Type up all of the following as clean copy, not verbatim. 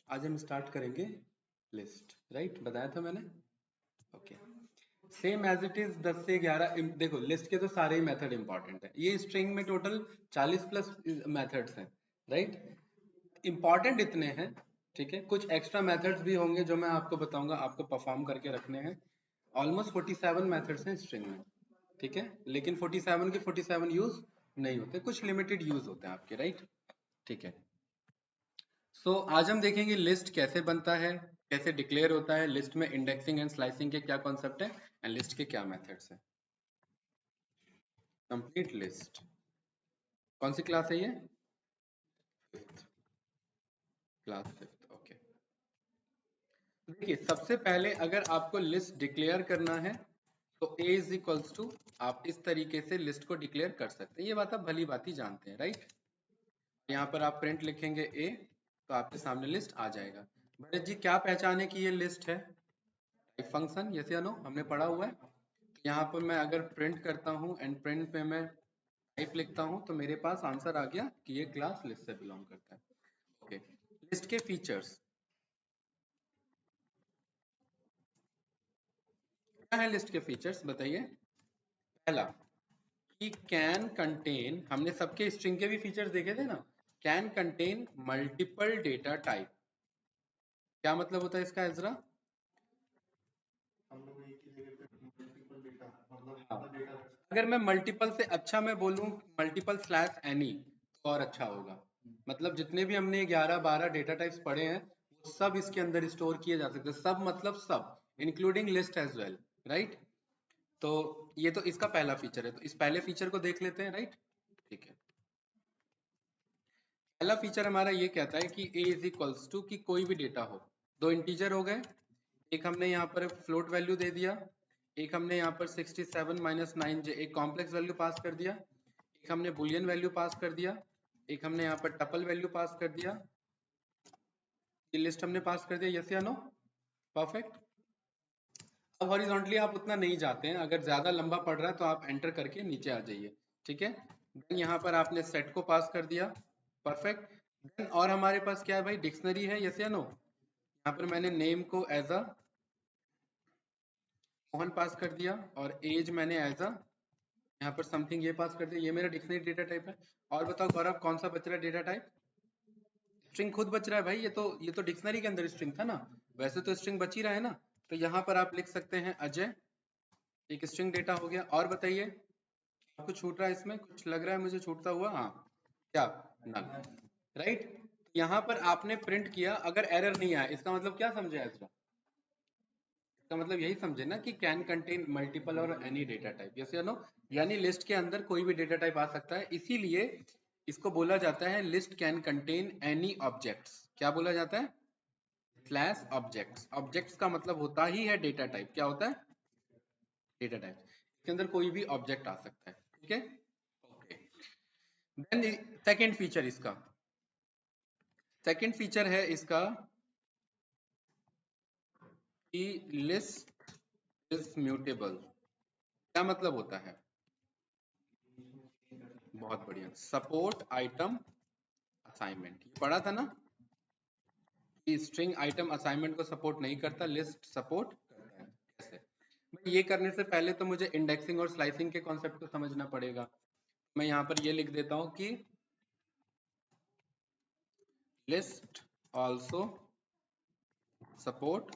आज हम स्टार्ट करेंगे लिस्ट, राइट? बताया था मैंने। Okay, same as it is 10 से 11। देखो लिस्ट के तो सारे ही मेथड इंपॉर्टेंट है। ये स्ट्रिंग में टोटल 40 प्लस मेथड्स हैं, राइट? इंपॉर्टेंट इतने हैं, ठीक है। कुछ एक्स्ट्रा मेथड्स भी होंगे जो मैं आपको बताऊंगा, आपको परफॉर्म करके रखने हैं। ऑलमोस्ट 47 मेथड्स हैं स्ट्रिंग में, ठीक है। लेकिन 47 के 47 यूज नहीं होते, कुछ लिमिटेड यूज होते हैं आपके, राइट? ठीक है। सो आज हम देखेंगे लिस्ट कैसे बनता है, कैसे डिक्लेयर होता है, लिस्ट में इंडेक्सिंग एंड स्लाइसिंग के क्या कॉन्सेप्ट है, एंड लिस्ट के क्या मेथड्स हैं। कंप्लीट लिस्ट कौन सी क्लास है ये? Fifth class, fifth. ओके, देखिए सबसे पहले अगर आपको लिस्ट डिक्लेयर करना है तो a इज इक्वल्स टू, आप इस तरीके से लिस्ट को डिक्लेयर कर सकते हैं। ये बात आप भली बात ही जानते हैं, राइट? यहाँ पर आप प्रिंट लिखेंगे a, तो आपके सामने लिस्ट आ जाएगा। भरत जी क्या पहचाने की ये लिस्ट है? टाइप फंक्शन, यस या नो, हमने पढ़ा हुआ है। यहाँ पर मैं अगर प्रिंट करता हूँ एंड प्रिंट पे मैं टाइप लिखता हूँ तो मेरे पास आंसर आ गया कि ये क्लास लिस्ट से बिलोंग करता है। ओके, लिस्ट के फीचर्स क्या है? लिस्ट के फीचर्स बताइए। पहला कि कैन कंटेन, हमने सबके स्ट्रिंग के भी फीचर्स देखे थे ना। Can contain multiple data type. क्या मतलब होता है इसका एजरा? हाँ, अगर मैं मल्टीपल से अच्छा मैं बोलूं मल्टीपल स्लैश एनी तो और अच्छा होगा। मतलब जितने भी हमने 11-12 डेटा टाइप्स पढ़े हैं वो सब इसके अंदर स्टोर किए जा सकते हैं। सब मतलब सब, including list as well, right? तो ये तो इसका पहला फीचर है, तो इस पहले फीचर को देख लेते हैं, राइट? ठीक है। पहला फीचर हमारा ये कहता है कि a इज इक्वल्स टू कि कोई भी डेटा हो। दो इंटीजर हो गए, एक हमने यहाँ पर फ्लोट वैल्यू दे दिया, एक हमने यहाँ पर 67 माइनस 9j एक कॉम्प्लेक्स वैल्यू पास कर दिया, एक हमने बुलियन वैल्यू पास कर दिया, एक हमने यहाँ पर टपल वैल्यू पास कर दिया। ये लिस्ट हमने पास कर दिया, यस या नो? परफेक्ट। अब हॉरिजॉन्टली आप उतना नहीं जाते हैं, अगर ज्यादा लंबा पड़ रहा है तो आप एंटर करके नीचे आ जाइए, ठीक है। देन यहाँ पर आपने सेट को पास कर दिया, परफेक्ट। देन और हमारे पास क्या है भाई? डिक्शनरी है, यस या नो? यहाँ पर मैंने नेम को एज अ मोहन पास कर दिया और एज मैंने एज अ यहाँ पर समथिंग ये पास कर दिया। ये मेरा डिक्शनरी डेटा टाइप है। और बताओ गौरव कौन सा बच रहा है डेटा टाइप? स्ट्रिंग खुद बच रहा है भाई, ये तो डिक्शनरी के अंदर स्ट्रिंग था ना। वैसे तो स्ट्रिंग बच ही रहा है ना। तो यहाँ पर आप लिख सकते हैं अजय, एक स्ट्रिंग डेटा हो गया। और बताइए आपको छूट रहा है इसमें? कुछ लग रहा है मुझे छूटता हुआ? हाँ, क्या? नल, राइट? यहाँ पर आपने प्रिंट किया, अगर एरर नहीं आया इसका मतलब क्या समझे इसका? इसका मतलब यही समझे ना कि कैन कंटेन मल्टीपल और एनी डेटा टाइप, यस या नो? यानी लिस्ट के अंदर कोई भी डेटा टाइप आ सकता है, इसीलिए इसको बोला जाता है list can contain any objects. क्या बोला जाता है? Slash objects. ऑब्जेक्ट्स का मतलब होता ही है डेटा टाइप। क्या होता है? Data type. इसके अंदर कोई भी ऑब्जेक्ट आ सकता है, ठीक है। ओके, देन सेकंड फीचर इसका, सेकंड फीचर है इसका कि लिस्ट इज म्यूटेबल। क्या मतलब होता है? बहुत बढ़िया, सपोर्ट आइटम असाइनमेंट, ये पढ़ा था ना कि स्ट्रिंग आइटम असाइनमेंट को सपोर्ट नहीं करता, लिस्ट सपोर्ट करता है। कैसे भाई? ये करने से पहले तो मुझे इंडेक्सिंग और स्लाइसिंग के कॉन्सेप्ट को समझना पड़ेगा। मैं यहाँ पर ये लिख देता हूँ कि लिस्ट आल्सो सपोर्ट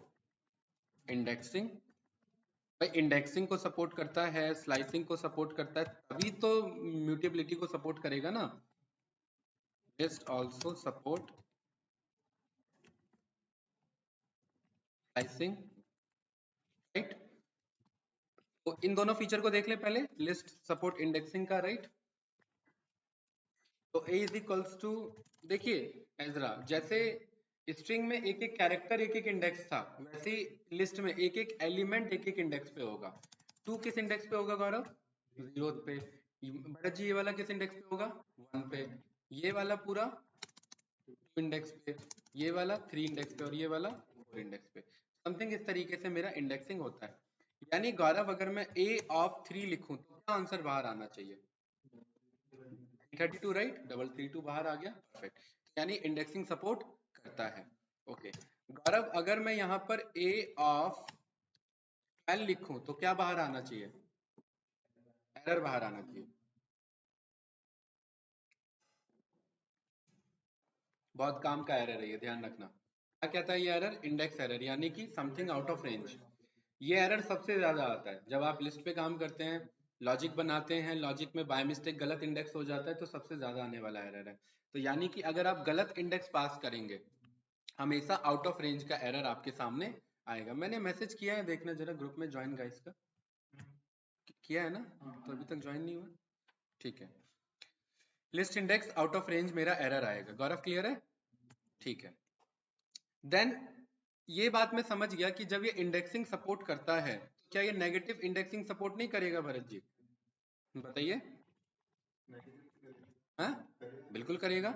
इंडेक्सिंग। भाई इंडेक्सिंग को सपोर्ट करता है, स्लाइसिंग को सपोर्ट करता है, तभी तो म्यूटेबिलिटी को सपोर्ट करेगा ना। List also support slicing, right? तो इन दोनों फीचर को देख ले पहले, लिस्ट सपोर्ट इंडेक्सिंग का, राइट? तो a इज इक्वल्स टू, देखिए एजरा जैसे स्ट्रिंग में एक एक कैरेक्टर एक एक इंडेक्स था, वैसे ही लिस्ट में एक एक एलिमेंट एक एक इंडेक्स पे होगा। 2 किस इंडेक्स पे होगा गौरव? 0 पे। भरत जी ये वाला किस इंडेक्स पे होगा? 1 पे। ये वाला पूरा 2 इंडेक्स पे, ये वाला 3 इंडेक्स पे और ये वाला 4 इंडेक्स पे। समथिंग इस तरीके से मेरा इंडेक्सिंग होता है। यानी गौरव अगर मैं a ऑफ 3 लिखूं तो क्या आंसर बाहर आना चाहिए? 32, राइट? 332 बाहर आ गया, परफेक्ट। यानी इंडेक्सिंग सपोर्ट करता है। ओके, और अब अगर मैं यहाँ पर a ऑफ 12 लिखूं तो क्या बाहर आना चाहिए? एरर बाहर आना चाहिए। बहुत काम का एरर है ये, ध्यान रखना। क्या कहता है ये एरर? इंडेक्स एरर, यानी कि समथिंग आउट ऑफ रेंज। ये एरर सबसे ज्यादा आता है जब आप लिस्ट पे काम करते हैं, लॉजिक बनाते हैं, लॉजिक में बाय मिस्टेक गलत इंडेक्स हो जाता है, तो सबसे ज्यादा आने वाला एरर है। तो यानी कि अगर आप गलत इंडेक्स पास करेंगे, हमेशा आउट ऑफ रेंज का एरर आपके सामने आएगा। मैंने मैसेज किया है, देखना जरा ग्रुप में ज्वाइन गाइस का किया है ना, तो अभी तक ज्वाइन नहीं हुआ, ठीक है। List index out of range मेरा एरर आएगा। गौरव क्लियर है? ठीक है। देन ये बात मैं समझ गया कि जब ये इंडेक्सिंग सपोर्ट करता है, तो क्या ये नेगेटिव इंडेक्सिंग सपोर्ट नहीं करेगा भरत जी? बताइए। हाँ, बिल्कुल करेगा।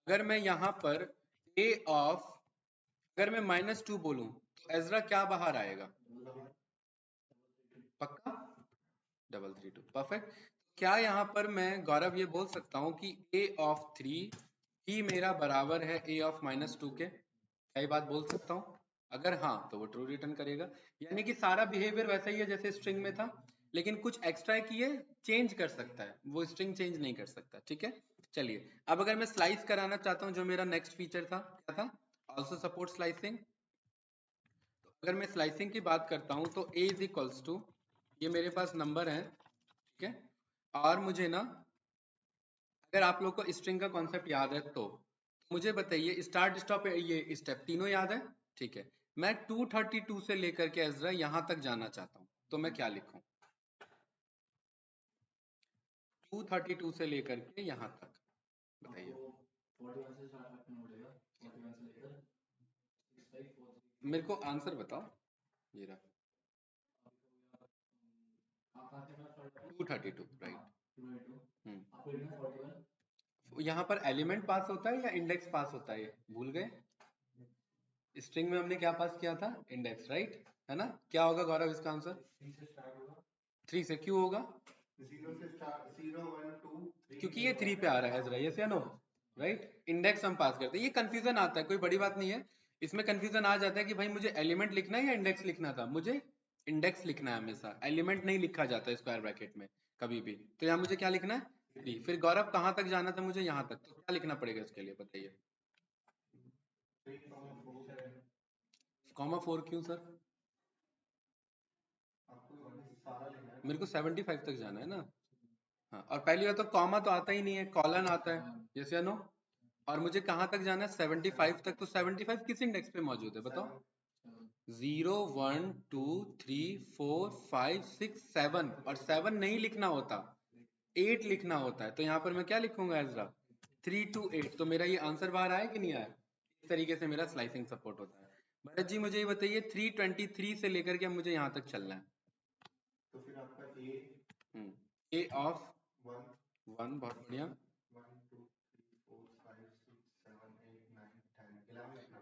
अगर मैं यहाँ पर a ऑफ, अगर मैं -2 बोलूं तो एजरा क्या बाहर आएगा? पक्का? 332, परफेक्ट। क्या यहाँ पर मैं गौरव ये बोल सकता हूँ कि a ऑफ 3 ही मेरा बराबर है a ऑफ -2 के? क्या ये बात बोल सकता हूँ? अगर हाँ तो वो ट्रू रिटर्न करेगा। यानी कि सारा बिहेवियर वैसा ही है जैसे स्ट्रिंग में था, लेकिन कुछ एक्स्ट्रा है कि ये चेंज कर सकता है, वो स्ट्रिंग चेंज नहीं कर सकता। ठीक है, चलिए अब अगर मैं स्लाइस कराना चाहता हूँ, जो मेरा नेक्स्ट फीचर था, क्या था? Also support slicing. तो अगर मैं स्लाइसिंग की बात करता हूँ तो a इज इक्वल्स टू, ये मेरे पास नंबर है, ठीक है। और मुझे ना, अगर आप लोग को स्ट्रिंग का कॉन्सेप्ट याद है तो मुझे बताइए, स्टार्ट स्टॉप ये स्टेप तीनों याद है? ठीक है। मैं 232 से लेकर के एजरा यहां तक जाना चाहता हूं, तो मैं क्या लिखूं? 232 से लेकर के यहां तक, बताइए। मेरे को आंसर बताओ। ये रहा 232, राइट। यहाँ पर एलिमेंट पास होता है या इंडेक्स पास होता है, भूल गए? स्ट्रिंग में हमने क्या पास किया था? इंडेक्स, राइट, है ना? क्या होगा गौरव इसका आंसर? 3 से। क्यों होगा? 0 से स्टार्ट, 0 1 2 3, क्योंकि ये 3 पे आ रहा है एजरा, यस या नो? राइट, इंडेक्स हम पास करते हैं। ये कंफ्यूजन आता है, कोई बड़ी बात नहीं है। इसमें कंफ्यूजन आ जाता है कि भाई मुझे एलिमेंट लिखना है या इंडेक्स लिखना था। मुझे इंडेक्स लिखना है हमेशा, एलिमेंट नहीं लिखा जाता है स्क्वायर ब्रैकेट में कभी भी। तो यहाँ मुझे क्या लिखना है? 3। फिर गौरव कहाँ तक जाना था मुझे? यहाँ तक। तो क्या लिखना पड़ेगा इसके लिए, बताइए? 4 क्यों सर? मेरे को 75 तक जाना है ना। हाँ, और पहली बात तो कॉमा तो आता ही नहीं है, कॉलन आता है, यस या नो? और मुझे कहाँ तक जाना है? 75 तक। तो 75 किस इंडेक्स पे मौजूद है बताओ? 0 1 2 3 4 5 6 7, और 7 नहीं लिखना होता, 8 लिखना होता है। तो यहाँ पर मैं क्या लिखूंगा एजरा? 3 to 8। तो मेरा ये आंसर बाहर आया कि नहीं आया? इस तरीके से मेरा स्लाइसिंग सपोर्ट होता है। भरत जी मुझे ये बताइए, 323 से लेकर के मुझे यहाँ तक चलना है, तो फिर आपका ए ऑफ 1, बहुत बढ़िया।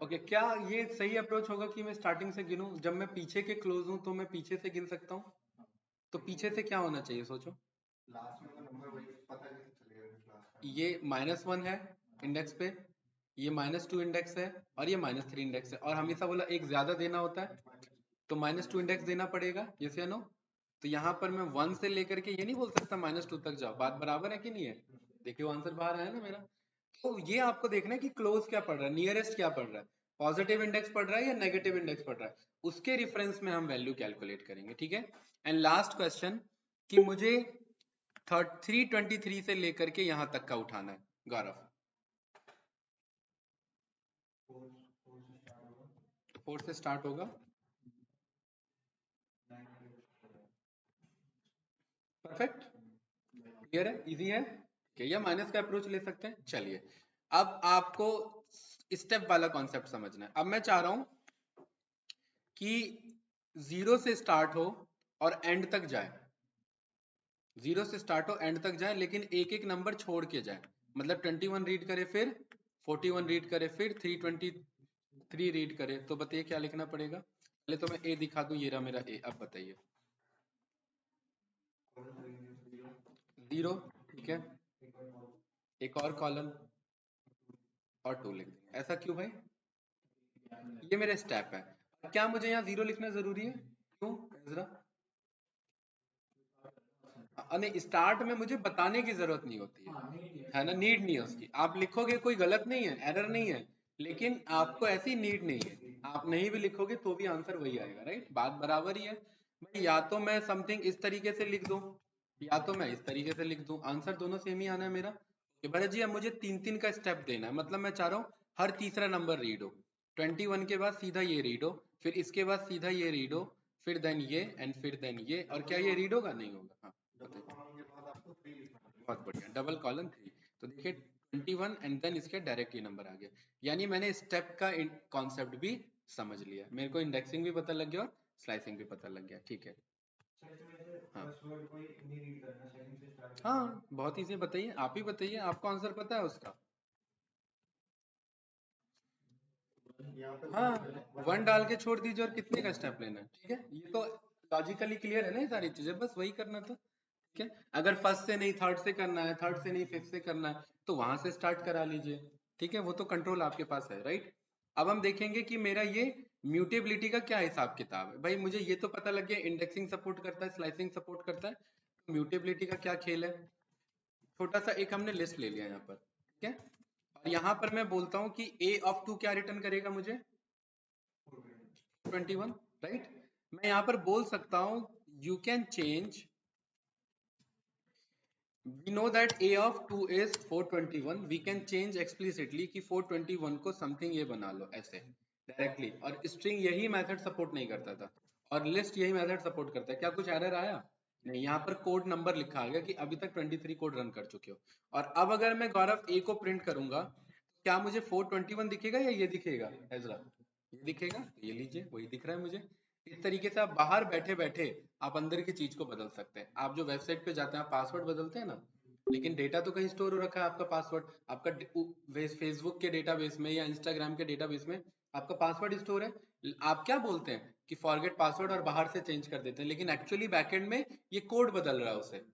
ओके, क्या ये सही अप्रोच होगा कि मैं स्टार्टिंग से गिनूं? जब मैं पीछे के क्लोज हूं तो मैं पीछे से गिन सकता हूं। तो पीछे से क्या होना चाहिए, सोचो? लास्ट में तो नंबर वही पता कैसे चलेगा? ये -1 है इंडेक्स पे, ये -2 इंडेक्स है, और ये -3 इंडेक्स है, और हमेशा बोला एक ज्यादा देना होता है, तो -2 इंडेक्स देना पड़ेगा, यस या नो? तो यहाँ पर मैं 1 से लेकर के ये नहीं बोल सकता -2 तक जाओ। बात बराबर है कि नहीं है? देखिए वो आंसर बाहर आया ना मेरा। तो ये आपको देखना है कि क्लोज क्या पड़ रहा है, नियरेस्ट क्या पड़ रहा है, पॉजिटिव इंडेक्स पड़ रहा है या नेगेटिव इंडेक्स पड़ रहा है, उसके रेफरेंस में हम वैल्यू कैलकुलेट करेंगे, ठीक है। एंड लास्ट क्वेश्चन, कि मुझे 323 से लेकर के यहां तक का उठाना है, गौरव। 4 से स्टार्ट होगा, परफेक्ट, क्लियर है, इजी है। या माइनस का अप्रोच ले सकते हैं। चलिए अब आपको स्टेप वाला कॉन्सेप्ट समझना है। अब मैं चाह रहा हूं कि 0 से स्टार्ट हो और एंड तक जाए, 0 से स्टार्ट हो एंड तक जाए, लेकिन एक एक नंबर छोड़ के जाए। मतलब 21 रीड करे, फिर 41 रीड करे, फिर 323 रीड करे। तो बताइए क्या लिखना पड़ेगा? पहले तो मैं ए दिखा दूं, ये रहा मेरा ए। अब बताइए। 0, ठीक है, एक और कॉलम और 2 लिख देंगे। ऐसा क्यों भाई? ये मेरा स्टेप है। क्या मुझे यहाँ 0 लिखना जरूरी है? क्यों एज़रा? नहीं, स्टार्ट में मुझे बताने की जरूरत नहीं होती है ना, नीड नहीं है उसकी। आप लिखोगे कोई गलत नहीं है, एरर नहीं है, लेकिन आपको ऐसी नीड नहीं है। आप नहीं भी लिखोगे तो भी आंसर वही आएगा, राइट? बात बराबर ही है भाई। या तो मैं समथिंग इस तरीके से लिख दूं, या तो मैं इस तरीके से लिख दूं, आंसर दोनों सेम ही आना है मेरा। कि भरत जी अब मुझे 3-3 का स्टेप देना है, मतलब मैं चाह रहा हूँ हर तीसरा नंबर रीड हो। 21 के बाद सीधा ये रीड हो, फिर इसके बाद सीधा ये रीड हो, फिर देन ये, एंड फिर देन ये। और क्या ये रीड होगा? नहीं होगा। हाँ बताइए। बहुत बढ़िया, डबल कॉलन 3। तो देखिए 21 एंड देन इसके डायरेक्ट ये नंबर आ गया। यानी मैंने स्टेप का कॉन्सेप्ट भी समझ लिया, मेरे को इंडेक्सिंग भी पता लग गया और स्लाइसिंग भी पता लग गया। ठीक है। हाँ हाँ, बहुत इजी। बताइए, आप ही बताइए, आपको आंसर पता है उसका? हाँ, 1 डाल के छोड़ दीजिए और कितने का स्टेप लेना है। ठीक है, ये तो लॉजिकली क्लियर है ना, ये सारी चीजें, बस वही करना था। ठीक है, अगर फर्स्ट से नहीं थर्ड से करना है, थर्ड से नहीं फिफ्थ से करना है, तो वहां से स्टार्ट करा लीजिए। ठीक है, वो तो कंट्रोल आपके पास है, राइट? अब हम देखेंगे कि मेरा ये म्यूटेबिलिटी का क्या हिसाब किताब है। भाई मुझे ये तो पता लग गया इंडेक्सिंग सपोर्ट करता है, स्लाइसिंग सपोर्ट करता है, म्यूटेबिलिटी का क्या खेल है। छोटा सा एक हमने लिस्ट ले लिया यहाँ पर। ठीक है, और यहाँ पर मैं बोलता हूँ कि a ऑफ 2 क्या रिटर्न करेगा मुझे? 21, राइट? मैं यहाँ पर बोल सकता हूँ you can change, we know that a of 2 is 421, we can change explicitly कि 421 को something ये बना लो ऐसे डायरेक्टली। और स्ट्रिंग यही मेथड सपोर्ट नहीं करता था, और लिस्ट यही मेथड सपोर्ट करता है। क्या कुछ एरर आया? नहीं। यहाँ पर कोड नंबर लिखा आ गया कि अभी तक 23 कोड रन कर चुके हो। और अब अगर मैं गौरव a को प्रिंट करूंगा, क्या मुझे 421 दिखेगा या ये दिखेगा एजरा? ये दिखेगा। तो ये लीजिए, वही दिख रहा है मुझे। इस तरीके से आप बाहर बैठे बैठे आप अंदर की चीज को बदल सकते हैं। आप जो वेबसाइट पे जाते हैं, आप पासवर्ड बदलते हैं ना, लेकिन डेटा तो कहीं स्टोर हो रखा है। आपका पासवर्ड आपका फेसबुक के डेटाबेस में या इंस्टाग्राम के डेटाबेस में आपका पासवर्ड स्टोर है। आप क्या बोलते हैं कि फॉरगेट पासवर्ड और बाहर से चेंज कर देते हैं, लेकिन एक्चुअली बैकएंड में ये कोड बदल रहा है उसे।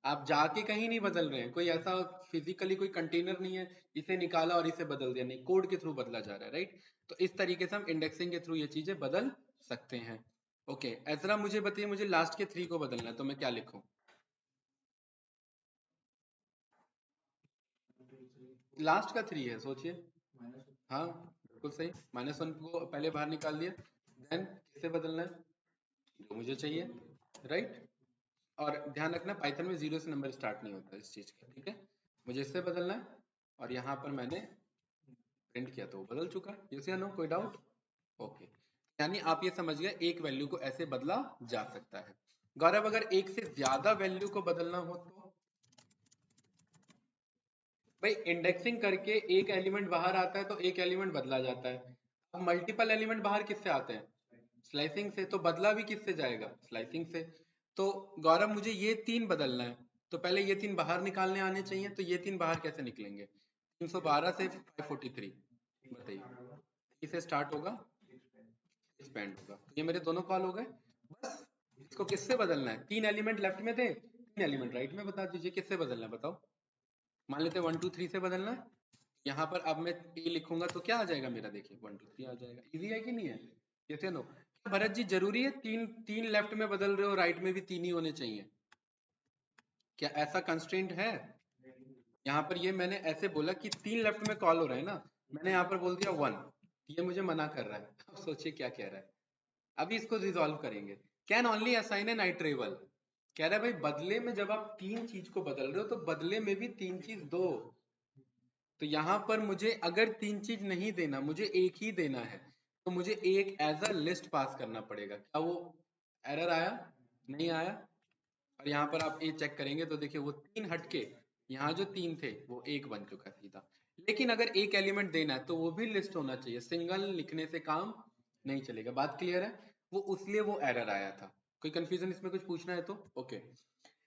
आप जाके कहीं नहीं बदल रहे हैं, कोई ऐसा फिजिकली कोई कंटेनर नहीं है इसे निकाला और इसे बदल दिया, नहीं, कोड के थ्रू बदला जा रहा है, राइट? तो इस तरीके से हम इंडेक्सिंग के थ्रू ये चीजें बदल सकते हैं। ओके एजरा, मुझे बताइए, मुझे लास्ट के 3 को बदलना है, तो मैं क्या लिखूं? लास्ट का 3 है, सोचिए। हाँ बिल्कुल सही, -1 को पहले बाहर निकाल दिया। देन किससे बदलना है? जो मुझे चाहिए, राइट? और ध्यान रखना पाइथन में 0 से नंबर स्टार्ट नहीं होता इस चीज का। ठीक है, मुझे इससे बदलना है, और यहाँ पर मैंने प्रिंट किया तो वो बदल चुका। यस या नो, कोई डाउट? ओके, यानी आप ये समझ गए एक वैल्यू को ऐसे बदला जा सकता है। गौरव, अगर एक से ज्यादा वैल्यू को बदलना हो तो? भाई इंडेक्सिंग करके एक एलिमेंट बाहर आता है तो एक एलिमेंट बदला जाता है। अब मल्टीपल एलिमेंट बाहर किससे आते हैं? स्लाइसिंग से। तो बदला भी किससे जाएगा? स्लाइसिंग से। तो गौरव मुझे ये 3 बदलना है, तो पहले ये 3 बाहर निकालने आने चाहिए। तो ये 3 बाहर कैसे निकलेंगे? 312 से 543, बताइए। इसे स्टार्ट होगा, एक्सपेंड होगा, तो ये मेरे दोनों कॉल हो गए। बस इसको किससे बदलना है? 3 एलिमेंट लेफ्ट में थे, 3 एलिमेंट राइट में, बता दीजिए किससे बदलना है, बताओ। मान लेते 1 2 3 से बदलना है। यहाँ पर अब मैं ए लिखूंगा तो क्या आ जाएगा मेरा? देखिए 1 2 3 आ जाएगा। इजी है कि नहीं है? यस या नो? भरत जी जरूरी है तीन तीन लेफ्ट में बदल रहे हो, राइट में भी 3 ही होने चाहिए? क्या ऐसा कंस्ट्रेंट है? यहाँ पर ये मैंने ऐसे बोला कि 3 लेफ्ट में कॉल हो रहा है ना, मैंने यहाँ पर बोल दिया 1, ये मुझे मना कर रहा है। अब सोचिए क्या कह रहा है। अभी इसको रिजॉल्व करेंगे। कैन ओनली असाइन एन आइट्रेबल, कह रहा है भाई बदले में जब आप 3 चीज को बदल रहे हो तो बदले में भी 3 चीज दो। तो यहाँ पर मुझे अगर 3 चीज नहीं देना, मुझे एक ही देना है, तो मुझे एक एज अ लिस्ट पास करना पड़ेगा। क्या वो एरर आया? नहीं आया। और यहाँ पर आप ए चेक करेंगे तो देखिए वो 3 हटके, यहाँ जो 3 थे वो एक बन चुका है सीधा। लेकिन अगर एक एलिमेंट देना है तो वो भी लिस्ट होना चाहिए, सिंगल लिखने से काम नहीं चलेगा। बात क्लियर है? वो उसलिए वो एरर आया था। कोई कंफ्यूजन इसमें कुछ पूछना है तो? ओके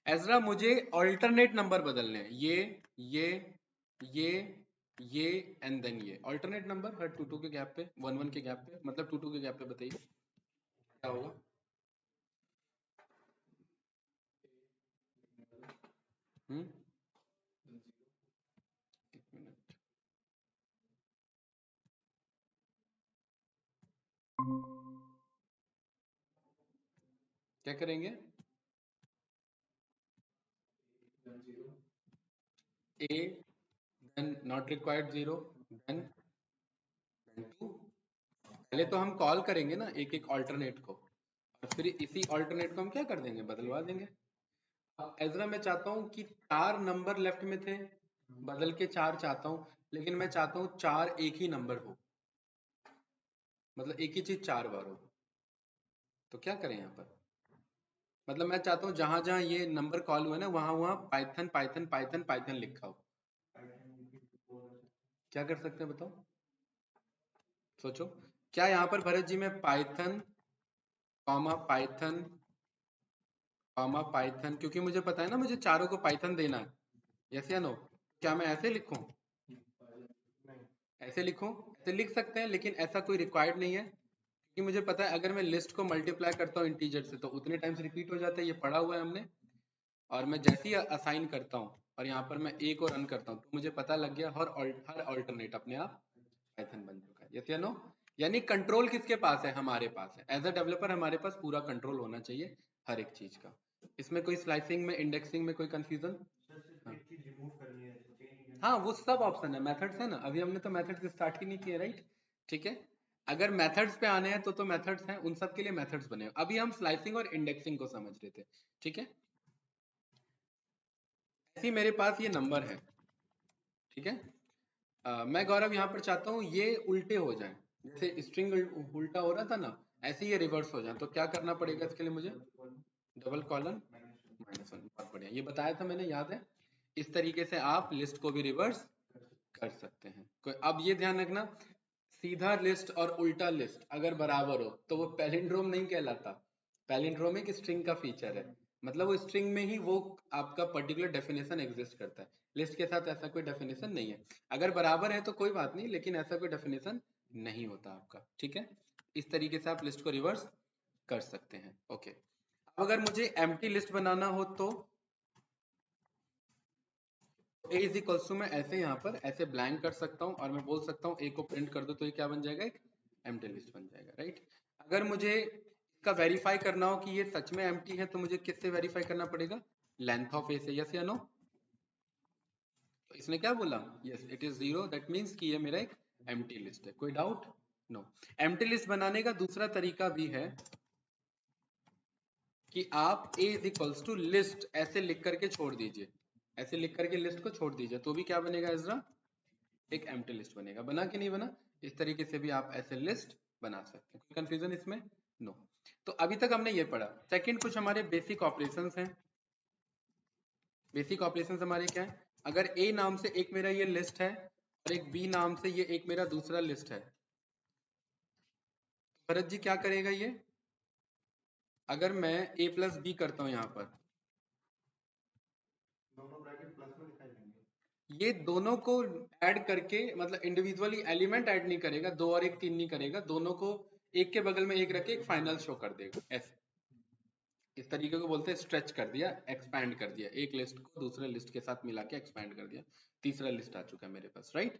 एजरा, मुझे ऑल्टरनेट नंबर बदलने हैं, ये ये ये एंड देन ये ऑल्टरनेट नंबर हर 2 2 के गैप पे, 1 1 के गैप पे, मतलब 2 2 के गैप पे। बताइए क्या होगा? हम्म, एक मिनट। क्या करेंगे? A then not required 0 then 2। पहले तो हम कॉल करेंगे ना एक एक ऑल्टरनेट को, और फिर इसी ऑल्टरनेट को हम क्या कर देंगे, बदलवा देंगे। अब एजरा मैं चाहता हूँ कि 4 नंबर लेफ्ट में थे, बदल के 4 चाहता हूँ, लेकिन मैं चाहता हूँ 4 एक ही नंबर हो, मतलब एक ही चीज 4 बार हो। तो क्या करें यहाँ पर? मतलब मैं चाहता हूँ जहां जहां ये नंबर कॉल हुआ है ना, वहां वहां पाइथन पाइथन पाइथन पाइथन लिखा हो। क्या कर सकते हैं बताओ, सोचो। क्या यहाँ पर भरत जी में Python comma Python comma Python, क्योंकि मुझे पता है ना मुझे चारों को पाइथन देना है, यस या नो? क्या मैं ऐसे लिखूं? ऐसे लिखूं? ऐसे लिख सकते हैं, लेकिन ऐसा कोई रिक्वायर्ड नहीं है, क्योंकि मुझे पता है अगर मैं लिस्ट को मल्टीप्लाई करता हूँ इंटीजर से तो उतने टाइम्स रिपीट हो जाता है, ये पढ़ा हुआ है हमने। और मैं जैसे ही असाइन करता हूँ और यहाँ पर मैं ए को रन करता हूँ तो मुझे पता लग गया हर ऑल्टरनेट अपने आप पाइथन बन चुका है, यस या नो? यानी कंट्रोल किसके पास है? हमारे पास है। एज अ डेवलपर हमारे पास पूरा कंट्रोल होना चाहिए हर एक चीज का। इसमें कोई स्लाइसिंग में, इंडेक्सिंग में कोई कंफ्यूजन? हाँ वो सब ऑप्शन है, मेथड्स है ना, अभी हमने तो मेथड्स स्टार्ट ही नहीं किए, राइट? ठीक है। अगर मेथड्स पे आने हैं तो मेथड्स हैं, उन सब के लिए मेथड्स बने हैं। अभी हम स्लाइसिंग और इंडेक्सिंग को समझ रहे थे, ठीक है। ऐसे मेरे पास ये नंबर है, ठीक है। मैं गौरव यहाँ पर चाहता हूँ ये उल्टे हो जाएं, जैसे स्ट्रिंग उल्टा हो रहा था ना, ऐसे ये रिवर्स हो जाए। तो क्या करना पड़ेगा इसके लिए मुझे? Double colon -1। बहुत बढ़िया, ये बताया था मैंने, याद है? इस तरीके से आप लिस्ट को भी रिवर्स कर सकते हैं। अब ये ध्यान रखना, सीधा लिस्ट और उल्टा लिस्ट अगर बराबर हो तो वो पैलिंड्रोम नहीं कहलाता। पैलिंड्रोम एक स्ट्रिंग का फीचर है, मतलब वो स्ट्रिंग में ही वो आपका पर्टिकुलर डेफिनेशन एग्जिस्ट करता है। लिस्ट के साथ ऐसा कोई डेफिनेशन नहीं है। अगर बराबर है तो कोई बात नहीं, लेकिन ऐसा कोई डेफिनेशन नहीं होता आपका, ठीक है। इस तरीके से आप लिस्ट को रिवर्स कर सकते हैं, ओके। अब अगर मुझे एम्प्टी लिस्ट बनाना हो तो a इज इक्वल्स टू, मैं ऐसे यहाँ पर ऐसे ब्लैंक कर सकता हूँ और मैं बोल सकता हूँ a को प्रिंट कर दो, तो ये क्या बन जाएगा? एक एम्प्टी लिस्ट बन जाएगा, राइट? अगर मुझे इसका वेरीफाई करना हो कि ये सच में एम्प्टी है तो मुझे किससे वेरीफाई करना पड़ेगा? लेंथ ऑफ a से, यस या नो? तो इसने क्या बोला? Yes it is 0, that means कि ये मेरा एक एम्प्टी लिस्ट है। कोई डाउट? नो। एम्प्टी लिस्ट बनाने का दूसरा तरीका भी है कि आप a is equals to list ऐसे लिख करके छोड़ दीजिए, ऐसे लिख करके लिस्ट को छोड़ दीजिए, तो भी क्या बनेगा इजरा? एक एम्प्टी लिस्ट बनेगा। बना कि नहीं बना? इस तरीके से भी आप ऐसे लिस्ट बना सकते हैं। कोई कंफ्यूजन इसमें? नो। तो अभी तक हमने ये पढ़ा। सेकंड, कुछ हमारे बेसिक ऑपरेशंस हैं। बेसिक ऑपरेशंस हमारे क्या है? अगर ए नाम से एक मेरा ये लिस्ट है और एक बी नाम से ये एक मेरा दूसरा लिस्ट है, भरत जी क्या करेगा ये? अगर मैं a प्लस बी करता हूं यहाँ पर, ये दोनों को ऐड करके, मतलब इंडिविजुअली एलिमेंट ऐड नहीं करेगा, 2 और 1 3 नहीं करेगा, दोनों को एक के बगल में एक रख के एक फाइनल शो कर देगा ऐसे। इस तरीके को बोलते हैं स्ट्रेच कर दिया, एक्सपैंड कर दिया, एक लिस्ट को दूसरे लिस्ट के साथ मिला के एक्सपैंड कर दिया। तीसरा लिस्ट आ चुका है मेरे पास, राइट?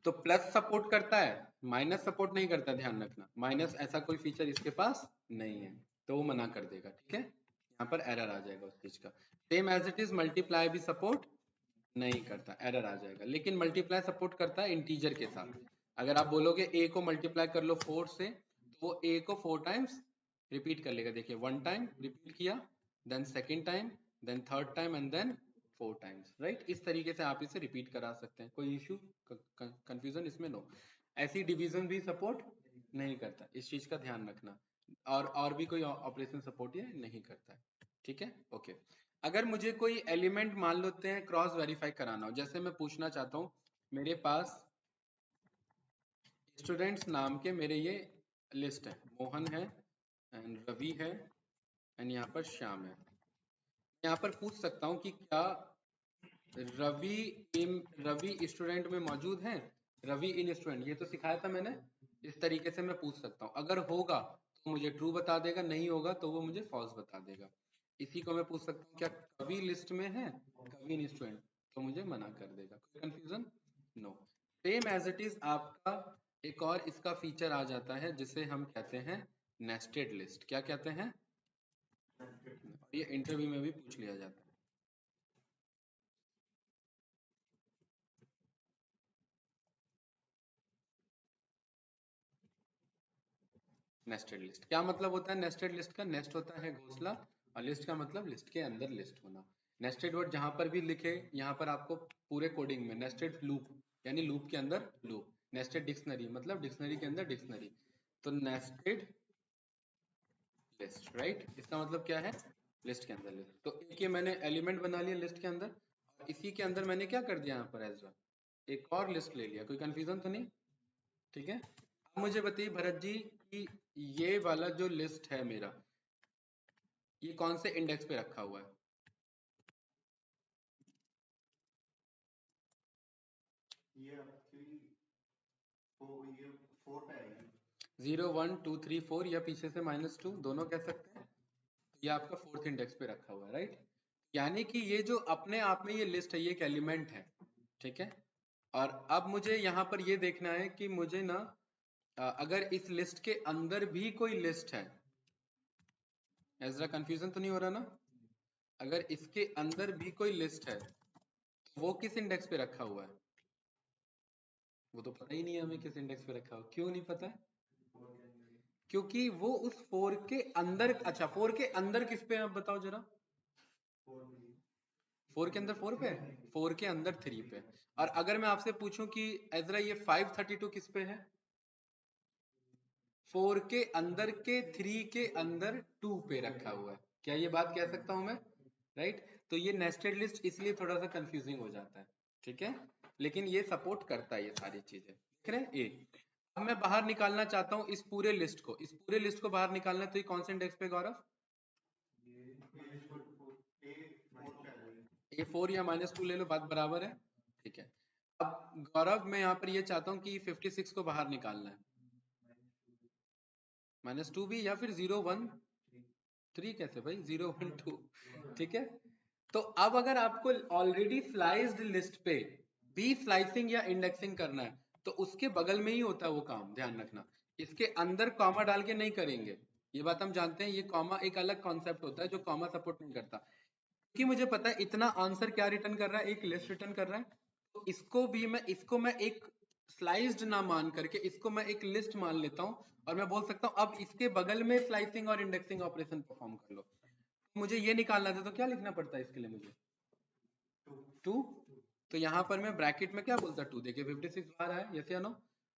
तो प्लस सपोर्ट करता है, माइनस सपोर्ट नहीं करता, ध्यान रखना। माइनस ऐसा कोई फीचर इसके पास नहीं है, तो वो मना कर देगा, ठीक है। यहाँ पर एरर आ जाएगा उस चीज का। Same as it is multiply भी सपोर्ट नहीं करता, एरर आ जाएगा। लेकिन मल्टीप्लाई सपोर्ट करता है इंटीजर के साथ। अगर आप बोलोगे a को मल्टीप्लाई कर लो 4 से, तो वो a को 4 टाइम्स रिपीट कर लेगा। देखिए 1 टाइम रिपीट किया, then second time, then third time and then 4 times, right? इस तरीके से आप इसे रिपीट करा सकते हैं। कोई इश्यू, कंफ्यूजन इसमें? नो। ऐसी डिवीजन भी सपोर्ट नहीं करता, इस चीज का ध्यान रखना। और भी कोई ऑपरेशन सपोर्ट ये नहीं करता है, ठीक है, ओके। अगर मुझे कोई एलिमेंट मान लेते हैं क्रॉस वेरीफाई कराना हो, जैसे मैं पूछना चाहता हूँ मेरे पास स्टूडेंट्स नाम के मेरे ये लिस्ट है, मोहन है एंड रवि है एंड यहाँ पर श्याम है। यहाँ पर पूछ सकता हूँ कि क्या रवि स्टूडेंट में मौजूद है? रवि इन स्टूडेंट, ये तो सिखाया था मैंने। इस तरीके से मैं पूछ सकता हूँ। अगर होगा तो मुझे ट्रू बता देगा, नहीं होगा तो वो मुझे फॉल्स बता देगा। इसी को मैं पूछ सकता हूँ, क्या कवि लिस्ट में है? कवि इन स्टूडेंट, तो मुझे मना कर देगा। कोई confusion? No. Same as it is आपका एक और इसका फीचर आ जाता है जिसे हम कहते हैं नेस्टेड लिस्ट। क्या कहते हैं? ये इंटरव्यू में भी पूछ लिया जाता है। नेस्टेड लिस्ट क्या मतलब होता है? नेस्टेड लिस्ट का नेस्ट होता है घोंसला, और लिस्ट का मतलब लिस्ट के अंदर लिस्ट होना। नेस्टेड वर्ड जहां पर भी लिखे, यहाँ पर आपको पूरे कोडिंग में नेस्टेड लूप यानी लूप के अंदर लूप, नेस्टेड डिक्शनरी मतलब डिक्शनरी के अंदर डिक्शनरी, तो नेस्टेड लिस्ट, राइट? इसका मतलब क्या है? लिस्ट के अंदर लिस्ट। तो एक ये मैंने एलिमेंट बना लिया लिस्ट के अंदर, और इसी के अंदर मैंने क्या कर दिया यहाँ पर एज एक और लिस्ट ले लिया। कोई कंफ्यूजन तो नहीं? ठीक है। अब मुझे बताइए भरत जी कि ये वाला जो लिस्ट है मेरा, ये कौन से इंडेक्स पे रखा हुआ है? ये फोर पे आएगी। 0 1 2 3 4 या पीछे से -2 दोनों कह सकते हैं। ये आपका फोर्थ इंडेक्स पे रखा हुआ है, राइट? यानी कि ये जो अपने आप में ये लिस्ट है, ये एक एलिमेंट है, ठीक है। और अब मुझे यहाँ पर ये देखना है कि मुझे ना अगर इस लिस्ट के अंदर भी कोई लिस्ट है, ऐसा कंफ्यूजन तो नहीं हो रहा ना? अगर इसके अंदर भी कोई लिस्ट है तो वो किस इंडेक्स पे रखा हुआ है? वो तो पता ही नहीं है हमें किस इंडेक्स पे रखा हुआ। क्यों नहीं पता है? क्योंकि वो उस 4 के अंदर, अच्छा 4 के अंदर किस पे है आप बताओ जरा? 4 के अंदर 4 पे है, 4 के अंदर 3 पे। और अगर मैं आपसे पूछूं कि एजरा ये 532 किस पे है? 4 के अंदर के 3 के अंदर 2 पे रखा हुआ है। क्या ये बात कह सकता हूं मैं? राइट? तो ये नेस्टेड लिस्ट इसलिए थोड़ा सा कंफ्यूजिंग हो जाता है, ठीक है। लेकिन ये सपोर्ट करता है ये सारी चीजें, देख रहे हैं? ए, अब मैं बाहर निकालना चाहता हूं इस पूरे लिस्ट को, इस पूरे लिस्ट को बाहर निकालना है, तो ये कौन से इंडेक्स पे गौरव? A4 या -2 ले लो, बात बराबर है, ठीक है। अब गौरव मैं यहाँ पर ये चाहता हूँ कि 56 को बाहर निकालना है, -2 भी या फिर 0 1 3 कैसे भाई? 0 1 2, ठीक है। तो अब अगर आपको ऑलरेडी स्लाइस्ड लिस्ट पे भी स्लाइसिंग या इंडेक्सिंग करना है तो उसके बगल में ही होता है वो काम, ध्यान रखना। इसके अंदर कॉमा डाल के नहीं करेंगे, ये बात हम जानते हैं। ये कॉमा एक अलग कॉन्सेप्ट होता है जो कॉमा सपोर्ट नहीं करता। क्योंकि मुझे पता है इतना आंसर क्या रिटर्न कर रहा है, एक लिस्ट रिटर्न कर रहा है, तो इसको मैं एक स्लाइस्ड ना मान करके इसको मैं एक लिस्ट मान लेता हूँ, और मैं बोल सकता हूँ अब इसके बगल में स्लाइसिंग और इंडेक्सिंग ऑपरेशन परफॉर्म कर लो। मुझे ये निकालना था तो क्या लिखना पड़ता है इसके लिए मुझे? 2। तो यहाँ पर मैं ब्रैकेट में क्या बोलता? 2। देखिए 56 बाहर आया, यस या नो?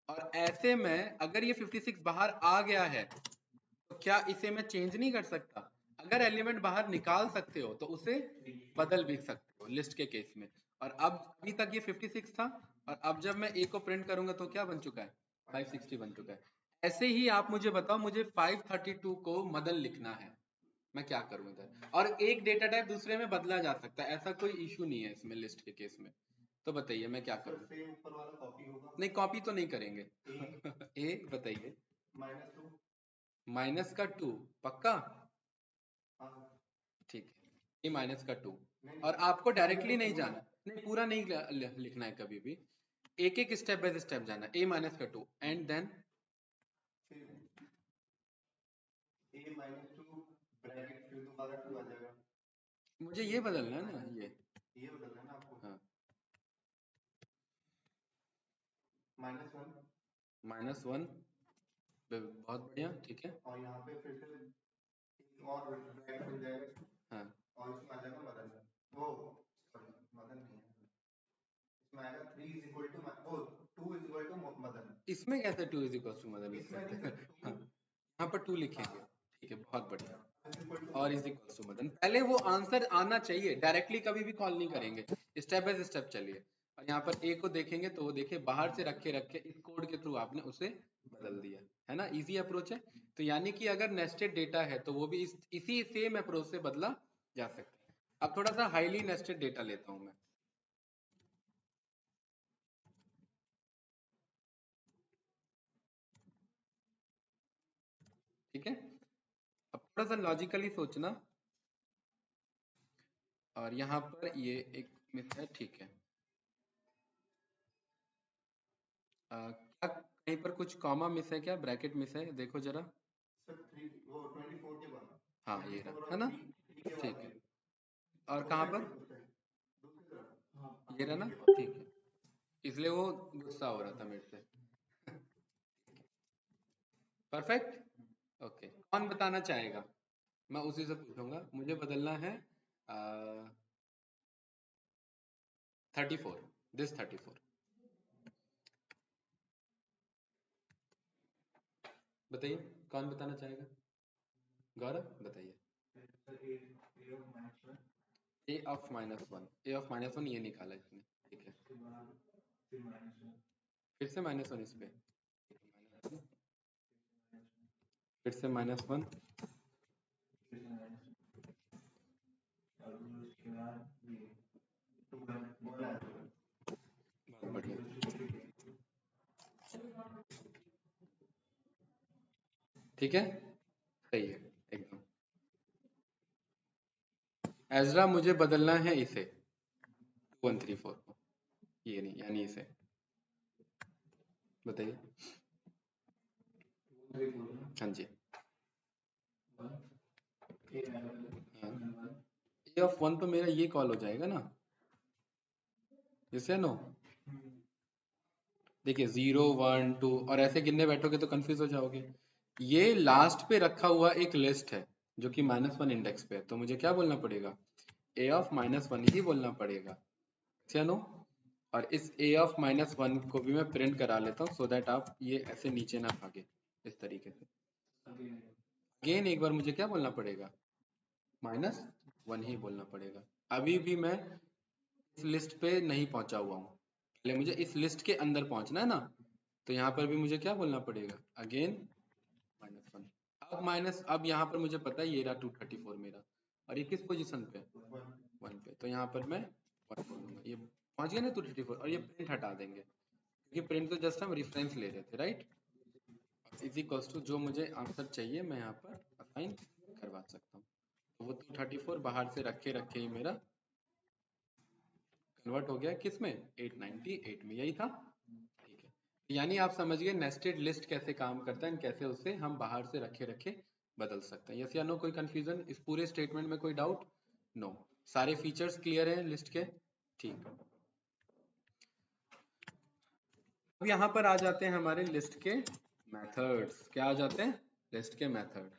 और ऐसे में अगर ये 56 बाहर आ गया है तो क्या इसे मैं चेंज नहीं कर सकता? अगर एलिमेंट बाहर निकाल सकते हो तो उसे बदल भी सकते हो लिस्ट के केस में। और अब अभी तक ये 56 था, और अब जब मैं a को प्रिंट करूंगा तो क्या बन चुका है? 560 बन चुका है। ऐसे ही आप मुझे बताओ, मुझे 532 को मदल लिखना है, मैं क्या करूं इधर? और एक डेटा टाइप दूसरे में बदला जा सकता है, ऐसा कोई इशू नहीं है इसमें लिस्ट के केस में। तो बताइए मैं क्या करूं? ऊपर वाला कॉपी होगा? नहीं, कॉपी तो नहीं करेंगे। ए बताइए। माइनस का 2 पक्का? ठीक है, ए माइनस का 2। और आपको डायरेक्टली नहीं जाना, नहीं पूरा नहीं लिखना है कभी भी, एक एक स्टेप बाय स्टेप जाना। ए माइनस का 2 and then A minus 2 bracket फिर दोबारा 2 आ जाएगा। मुझे ये बदलना है ना, ये बदलना है ना आपको। हाँ, -1 बहुत बढ़िया, ठीक है। और यहाँ पे फिर से एक और ब्रैकेट मिल जाएगा। हाँ, और इसमें आ जाएगा मदन। वो सॉरी, मदन नहीं है, इसमें आएगा 3 इज इक्वल टू वो 2 इज इक्वल टू मदन। इसमें कैसे 2 इज इक्वल टू मदन लिख सकते हैं? हाँ, यहाँ पर 2 लिखेंगे, ठीक है, बहुत बढ़िया। और इज इक्वल टू मदन, पहले वो आंसर आना चाहिए, डायरेक्टली कभी भी कॉल नहीं करेंगे, स्टेप बाय स्टेप चलिए। और यहाँ पर ए को देखेंगे तो वो देखिए बाहर से रखे रखे इस कोड के थ्रू आपने उसे बदल दिया है ना, इजी अप्रोच है। तो यानी कि अगर नेस्टेड डेटा है तो वो भी इसी सेम अप्रोच से बदला जा सकता है। अब थोड़ा सा हाईली नेस्टेड डेटा लेता हूं मैं, ठीक है। अब थोड़ा सा लॉजिकली सोचना, और यहाँ पर ये एक मिथ है, ठीक है। क्या कहीं पर कुछ कॉमा मिस है क्या? ब्रैकेट मिस है? देखो जरा। सर 3 वो 24 के बाद हाँ ये रहा है ना, ठीक है। और कहाँ पर, ये रहा ना, ठीक है, इसलिए वो गुस्सा हो रहा था मेरे से। Perfect, okay. कौन बताना चाहेगा, मैं उसी से पूछूंगा। मुझे बदलना है 34, दिस 34। बताइए कौन बताना चाहेगा। गौरव बताइए। A of minus one, a of minus one ये निकाला इसने, ठीक है। फिर से माइनस वन इस पे, फिर से माइनस वन, बहुत बढ़िया, ठीक है, सही है एकदम। एजरा मुझे बदलना है इसे 134 को, ये नहीं यानी इसे, बताइए। हाँ जी, हाँ, ए ऑफ वन तो मेरा ये कॉल हो जाएगा ना, जिससे नो। देखिए 0 1 2 और ऐसे गिनने बैठोगे तो कंफ्यूज हो जाओगे। ये लास्ट पे रखा हुआ एक लिस्ट है जो कि माइनस वन इंडेक्स पे है, तो मुझे क्या बोलना पड़ेगा, ए ऑफ माइनस वन ही बोलना पड़ेगा, क्या नो। और इस ए ऑफ माइनस वन को भी मैं प्रिंट करा लेता हूँ, सो दैट आप ये ऐसे नीचे ना भागे, इस तरीके से। अगेन एक बार मुझे क्या बोलना पड़ेगा, माइनस वन ही बोलना पड़ेगा। अभी भी मैं इस लिस्ट पे नहीं पहुंचा हुआ हूँ, पहले मुझे इस लिस्ट के अंदर पहुंचना है ना, तो यहाँ पर भी मुझे क्या बोलना पड़ेगा, अगेन माइनस वन। अब माइनस, अब यहाँ पर मुझे पता है ये रहा 234 मेरा, और ये किस पोजीशन पे, वन पे, तो यहाँ पर मैं वन बोलूंगा, ये पहुंच गया ना 234, और ये प्रिंट हटा देंगे क्योंकि प्रिंट तो जस्ट हम रेफरेंस ले रहे थे, राइट। इज इक्वल्स टू जो मुझे आंसर चाहिए मैं यहाँ पर असाइन करवा सकता हूँ, तो वो 234 बाहर से रखे रखे ही मेरा कन्वर्ट हो गया किस में, 898 में, यही था, ठीक है। यानी आप समझ गए नेस्टेड लिस्ट कैसे काम करता है, कैसे उसे हम बाहर से रखे रखे बदल सकते हैं। यस या नो, कोई कंफ्यूजन इस पूरे स्टेटमेंट में, कोई डाउट, नो, सारे फीचर्स क्लियर हैं लिस्ट के, ठीक। अब यहाँ पर आ जाते हैं हमारे लिस्ट के मेथड्स, क्या आ जाते हैं, लिस्ट के मेथड।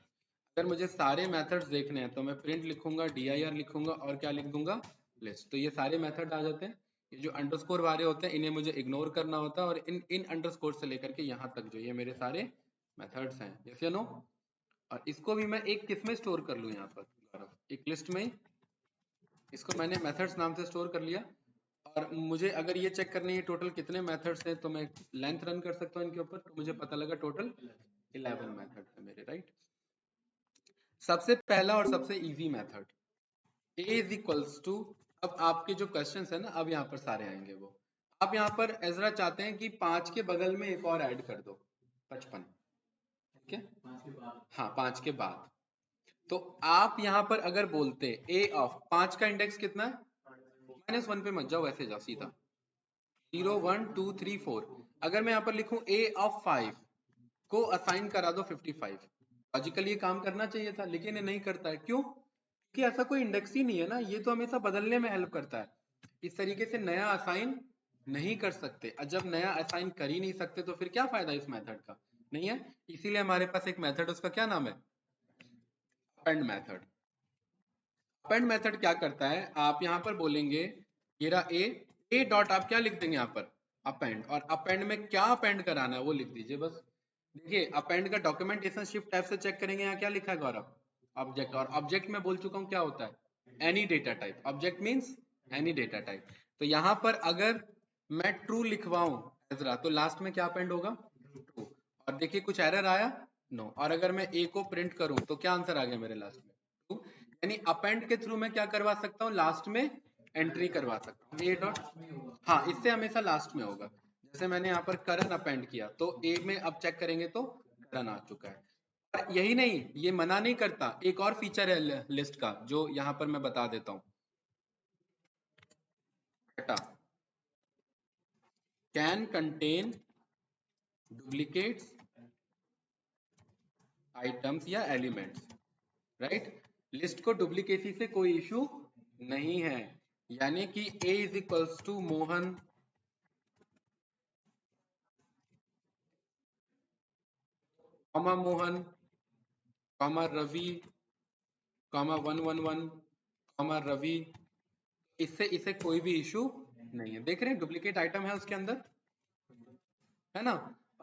अगर मुझे सारे मेथड्स देखने हैं तो मैं प्रिंट लिखूंगा, dir लिखूंगा और क्या लिख दूंगा, लिस्ट, तो ये सारे मेथड आ जाते हैं। ये जो अंडरस्कोर वाले होते हैं इन्हें मुझे इग्नोर करना होता है, और इन इन अंडरस्कोर से लेकर के यहाँ तक जो ये मेरे सारे मेथड्स हैं, यस या नो। और इसको भी मैं एक किस में स्टोर कर लूँ, यहाँ पर गौरव, एक लिस्ट में, इसको मैंने मेथड्स नाम से स्टोर कर लिया। और मुझे अगर ये चेक करनी है टोटल कितने मेथड्स हैं, तो मैं लेंथ रन कर सकता हूँ इनके ऊपर, तो मुझे पता लगा टोटल 11 मेथड है मेरे, राइट। सबसे पहला और सबसे easy method, a is equals to, अब आपके जो क्वेश्चंस है ना, अब यहाँ पर सारे आएंगे वो, आप यहाँ पर एजरा चाहते हैं कि 5 के बगल में एक और ऐड कर दो, 55, ठीक है, हाँ 5 के बाद। तो आप यहाँ पर अगर बोलते a ऑफ 5 का इंडेक्स कितना है, माइनस वन पे मत जाओ, ऐसे जाओ सीधा, 0 1 2 3 4। अगर मैं यहाँ पर लिखूं a ऑफ 5 को असाइन करा दो 55, लॉजिकली ये काम करना चाहिए था, लेकिन ये नहीं करता है, क्यों, कि ऐसा कोई इंडेक्स ही नहीं है ना, ये तो हमेशा बदलने में हेल्प करता है, इस तरीके से नया असाइन नहीं कर सकते। और जब नया असाइन कर ही नहीं सकते तो फिर क्या फायदा इस मेथड का, नहीं है। इसीलिए हमारे पास एक मेथड, उसका क्या नाम है, अपेंड मेथड। अपेंड मेथड क्या करता है, आप यहाँ पर बोलेंगे ये रहा ए डॉट, आप क्या लिख देंगे यहाँ पर, अपेंड, और अपेंड में क्या अपेंड कराना है वो लिख दीजिए बस। देखिए अपेंड का डॉक्यूमेंटेशन शिफ्ट टैब से चेक करेंगे, यहाँ क्या लिखा है गौरव, ऑब्जेक्ट, और ऑब्जेक्ट में बोल चुका हूँ क्या होता है, any data type, object means any data type. तो यहाँ पर अगर मैं ट्रू लिखवाऊं एजरा, तो लास्ट में क्या अपेंड होगा, ट्रू। और देखिए कुछ एरर आया, नो। और अगर मैं ए को प्रिंट करूं तो क्या आंसर आ गया मेरे लास्ट में, ट्रू। यानी अपेंड के थ्रू मैं क्या करवा सकता हूँ, लास्ट में एंट्री करवा सकता हूँ, ए डॉट, हाँ इससे हमेशा लास्ट में होगा। जैसे मैंने यहाँ पर करण अपेंड किया तो ए में अब चेक करेंगे तो करण आ चुका है। और यही नहीं, ये मना नहीं करता, एक और फीचर है लिस्ट का जो यहाँ पर मैं बता देता हूँ, data can contain duplicates items या एलिमेंट्स, राइट। लिस्ट को डुप्लीकेसी से कोई इशू नहीं है, यानी कि A is equals to Mohan comma Mohan comma Ravi comma 111 comma Ravi, इससे इसे कोई भी इशू नहीं है। देख रहे हैं डुप्लीकेट आइटम है उसके अंदर, है ना।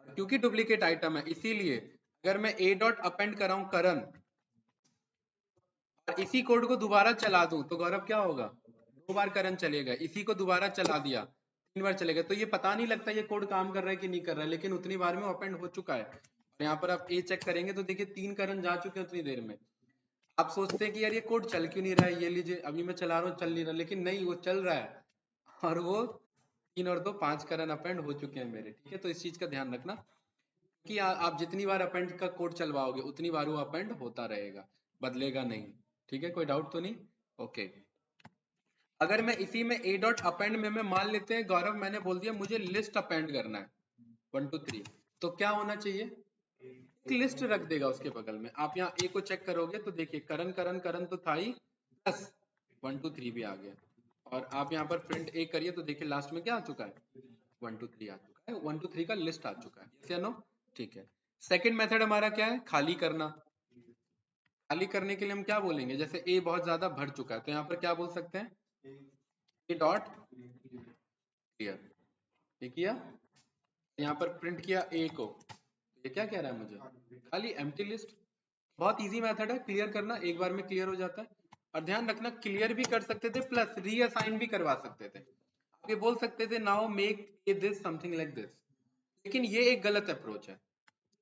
क्योंकि डुप्लीकेट आइटम है इसीलिए अगर मैं ए डॉट अपेंड कराऊं करण और इसी कोड को दोबारा चला दूं तो गौरव क्या होगा, 2 बार करण चलेगा, इसी को दोबारा चला दिया 3 बार चलेगा, तो ये पता नहीं लगता ये कोड काम कर रहा है कि नहीं कर रहा है, लेकिन उतनी बार में अपेंड हो चुका है। और यहाँ पर आप ए चेक करेंगे तो देखिए 3 करण जा चुके हैं उतनी देर में। आप सोचते हैं कि यार ये कोड चल क्यों नहीं रहा है, ये लीजिए अभी मैं चला रहा हूँ चल नहीं रहा, लेकिन नहीं वो चल रहा है, और वो 3 और 2 5 करण अपेंड हो चुके हैं मेरे, ठीक है। तो इस चीज का ध्यान रखना कि आप जितनी बार अपेंड का कोड चलवाओगे उतनी बार वो अपेंड होता रहेगा, बदलेगा नहीं, ठीक है। कोई डाउट तो नहीं, ओके। अगर मैं इसी में ए डॉट अपेंड में मैं मान लेते हैं गौरव मैंने बोल दिया मुझे लिस्ट अपेंड करना है 1 2 3, तो क्या होना चाहिए, एक लिस्ट रख देगा उसके बगल में। आप यहाँ ए को चेक करोगे तो देखिए करण करण करण तो था ही, प्लस 1 2 3 भी आ गया, और आप यहाँ पर प्रिंट ए करिए तो देखिए लास्ट में क्या आ चुका है, 1 2 3 आ चुका है, 1 2 3 का लिस्ट आ चुका है, यस या नो, ठीक है। सेकंड मेथड हमारा क्या है, खाली करना। खाली करने के लिए हम क्या बोलेंगे, जैसे ए बहुत ज्यादा भर चुका है तो यहाँ पर क्या बोल सकते हैं, ए डॉट क्लियर, ये किया, यहाँ पर प्रिंट किया ए को, ये क्या कह रहा है मुझे, खाली एम्प्टी लिस्ट। बहुत इजी मेथड है क्लियर करना, एक बार में क्लियर हो जाता है। और ध्यान रखना क्लियर भी कर सकते थे प्लस रीअसाइन भी करवा सकते थे, आप ये बोल सकते थे now make a this something like this, लेकिन ये एक गलत अप्रोच है,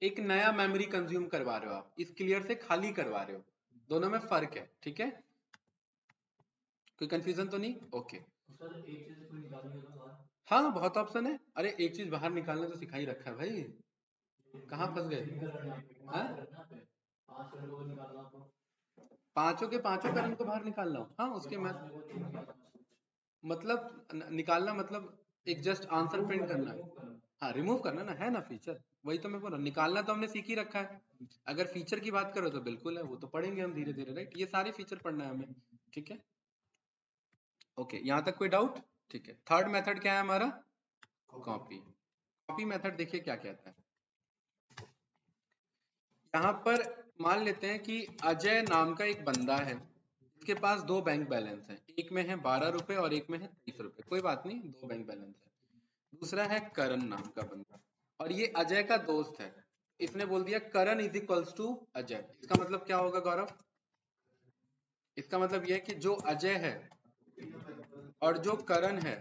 एक नया मेमोरी कंज्यूम करवा रहे हो आप, इस क्लियर से खाली करवा रहे हो, दोनों में फर्क है, ठीक है। कोई कंफ्यूजन तो नहीं, ओके। हाँ बहुत ऑप्शन है, अरे एक चीज बाहर निकालना तो सिखा ही रखा है भाई, कहाँ फंस गए, हाँ? पांचों के पांचों करंट को बाहर निकालना हो, हाँ उसके मैं मतलब निकालना मतलब एक जस्ट आंसर प्रिंट करना है, हाँ रिमूव करना ना, है ना फीचर, वही तो मैं बोल रहा हूँ, निकालना तो हमने सीख ही रखा है। अगर फीचर की बात करो तो बिल्कुल है, वो तो पढ़ेंगे हम धीरे धीरे, राइट, ये सारे फीचर पढ़ना है हमें, ठीक है। ओके यहाँ तक कोई डाउट, ठीक है। थर्ड मेथड क्या है हमारा, कॉपी। कॉपी मेथड देखिए क्या कहता है, यहाँ पर मान लेते हैं कि अजय नाम का एक बंदा है, इसके पास 2 बैंक बैलेंस हैं, एक में है 12 रुपए और एक में है 23 रुपए, कोई बात नहीं 2 बैंक बैलेंस है। दूसरा है करण नाम का बंदा, और ये अजय का दोस्त है, इसने बोल दिया करण इज इक्वल्स टू अजय, इसका मतलब क्या होगा गौरव, इसका मतलब यह है कि जो अजय है और जो करण है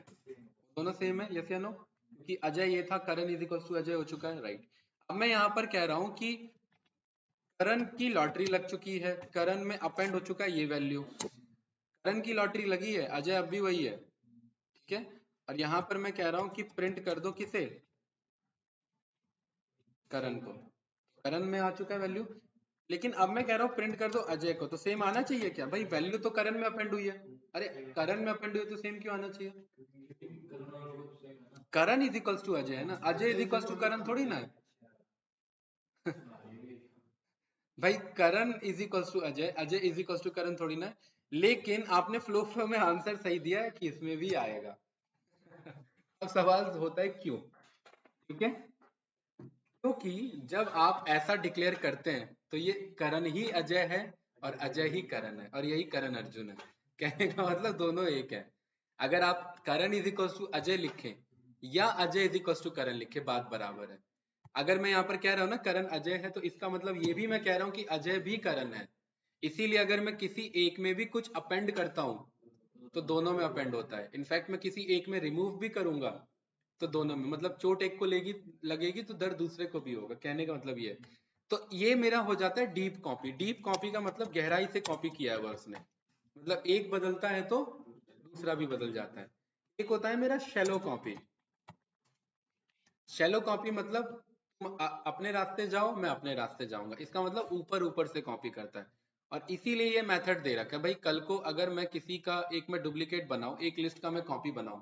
दोनों सेम है, यस या नो, कि अजय ये था करण इज इक्वल्स टू अजय हो चुका है, राइट। अब मैं यहाँ पर कह रहा हूँ कि करण की लॉटरी लग चुकी है, करण में अपेंड हो चुका है ये वैल्यू, करण की लॉटरी लगी है, अजय अब भी वही है, ठीक है। और यहाँ पर मैं कह रहा हूँ कि प्रिंट कर दो किसे, करण को, करण में आ चुका है वैल्यू, लेकिन अब मैं कह रहा हूँ प्रिंट कर दो अजय को, तो सेम आना चाहिए क्या भाई, वैल्यू तो करण में अपेंड हुई है, अरे करण में अपेंड हुई तो सेम क्यों आना चाहिए, Karan is equals to Ajay है ना, Ajay is equals to Karan थोड़ी ना है भाई Karan is equals to Ajay, Ajay is equals to Karan थोड़ी ना है, लेकिन आपने फ्लो फ्लो में आंसर सही दिया है कि इसमें भी आएगा अब सवाल होता है क्यों, ठीक है। क्योंकि जब आप ऐसा डिक्लेयर करते हैं तो ये करण ही अजय है और अजय ही करण है और यही करण अर्जुन है, कहने का मतलब दोनों एक है। अगर आप करण इज इक्वल टू अजय लिखें या अजय इज इक्वल टू करण लिखे बात बराबर है। अगर मैं यहाँ पर कह रहा हूँ ना करण अजय है तो इसका मतलब ये भी मैं कह रहा हूँ कि अजय भी करण है, इसीलिए अगर मैं किसी एक में भी कुछ अपेंड करता हूँ तो दोनों में अपेंड होता है, इनफैक्ट मैं किसी एक में रिमूव भी करूंगा तो दोनों में, मतलब चोट एक को लेगी लगेगी तो दर्द दूसरे को भी होगा, कहने का मतलब ये है। तो ये मेरा हो जाता है डीप कॉपी, डीप कॉपी का मतलब गहराई से कॉपी किया हुआ उसने, मतलब एक बदलता है तो दूसरा भी बदल जाता है। एक होता है मेरा शैलो कॉपी, शैलो कॉपी मतलब तुम अपने रास्ते जाओ मैं अपने रास्ते जाऊंगा, इसका मतलब ऊपर ऊपर से कॉपी करता है। और इसीलिए ये मेथड दे रखा है भाई, कल को अगर मैं किसी का एक में डुप्लीकेट बनाऊं, एक लिस्ट का मैं कॉपी बनाऊं